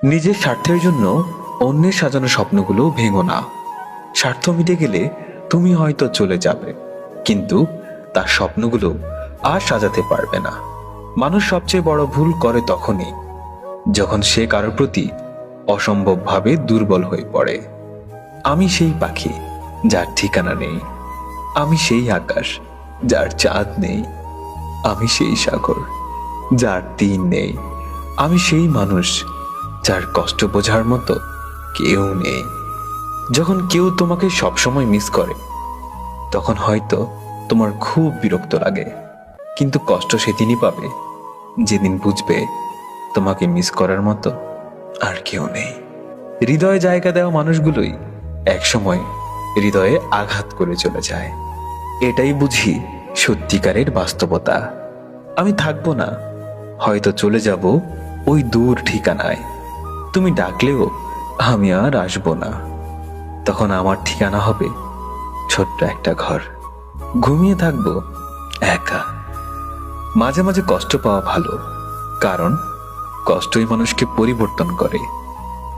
নিজের স্বার্থের জন্য অন্যের সাজানো স্বপ্নগুলো ভেঙো না। স্বার্থ মিটে গেলে তুমি হয়তো চলে যাবে, কিন্তু তার স্বপ্নগুলো আর সাজাতে পারবে না। মানুষ সবচেয়ে বড় ভুল করে তখনই, যখন সে কারোর প্রতি অসম্ভবভাবে দুর্বল হয়ে পড়ে। আমি সেই পাখি যার ঠিকানা নেই, আমি সেই আকাশ যার চাঁদ নেই, আমি সেই সাগর যার তীর নেই, আমি সেই মানুষ যার কষ্ট বোঝার মতো কেউ নেই। যখন কেউ তোমাকে সবসময় মিস করে, তখন হয়তো তোমার খুব বিরক্ত লাগে, কিন্তু কষ্ট সেদিনই পাবে যেদিন বুঝবে তোমাকে মিস করার মতো আর কেউ নেই। হৃদয়ে জায়গা দেওয়া মানুষগুলোই একসময় হৃদয়ে আঘাত করে চলে যায়। এটাই বুঝি সত্যিকারের বাস্তবতা। আমি থাকবো না, হয়তো চলে যাব ওই দূর ঠিকানায়। তুমি ডাকলেও আমি আর আসবো না। তখন আমার ঠিকানা হবে ছোট্ট একটা ঘর, ঘুমিয়ে থাকবো একা। মাঝে মাঝে কষ্ট পাওয়া ভালো, কারণ কষ্টই মানুষকে পরিবর্তন করে,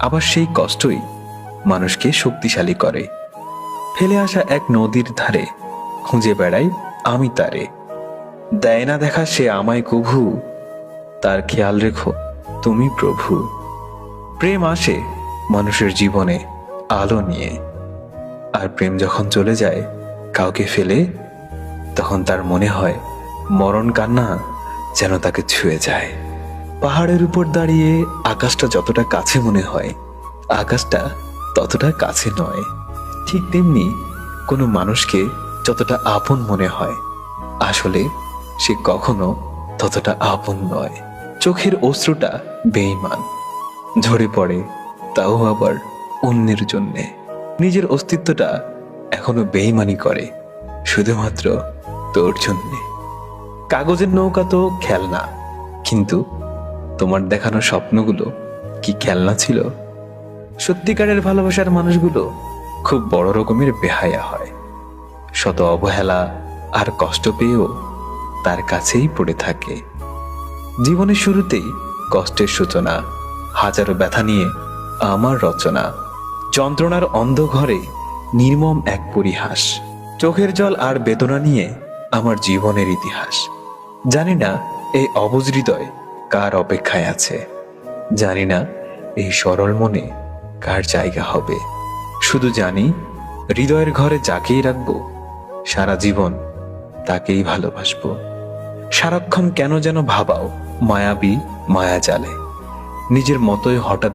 আবার সেই কষ্টই মানুষকে শক্তিশালী করে। ফেলে আসা এক নদীর ধারে খুঁজে বেড়াই আমি তারে, দেয় না দেখা সে আমায় কভু, তার খেয়াল রেখো তুমি প্রভু। প্রেম আসে মানুষের জীবনে আলো নিয়ে, আর প্রেম যখন চলে যায় কাউকে ফেলে, তখন তার মনে হয় মরণ কান্না যেন তাকে ছুঁয়ে যায়। পাহাড়ের উপর দাঁড়িয়ে আকাশটা যতটা কাছে মনে হয়, আকাশটা ততটা কাছে নয়। ঠিক তেমনি কোনো মানুষকে যতটা আপন মনে হয়, আসলে সে কখনো ততটা আপন নয়। চোখের অশ্রুটা বেঈমান, ঝরে পড়ে তাও আবার অন্যের জন্যে। নিজের অস্তিত্বটা এখনো বেঈমানি করে শুধুমাত্র তোর জন্যে। কাগজের নৌকা তো খেলনা, কিন্তু তোমার দেখানো স্বপ্নগুলো কি খেলনা ছিল? সত্যিকারের ভালোবাসার মানুষগুলো খুব বড় রকমের বেহায়া হয়, শত অবহেলা আর কষ্ট পেয়েও তার কাছেই পড়ে থাকে। জীবনের শুরুতেই কষ্টের সূচনা, হাজারো ব্যথা নিয়ে আমার রচনা। যন্ত্রণার অন্ধঘরে নির্মম এক পরিহাস, চোখের জল আর বেদনা নিয়ে আমার জীবনের ইতিহাস। জানি না এই অবুঝ হৃদয় কার অপেক্ষায় আছে, জানি না এই সরল মনে কার জায়গা হবে। শুধু জানি হৃদয়ের ঘরে যাকেই রাখবো, সারা জীবন তাকেই ভালোবাসবো। সারাক্ষণ কেন যেন ভাবাও মায়াবী মায়া জালে, নিজের মতোই হঠাৎ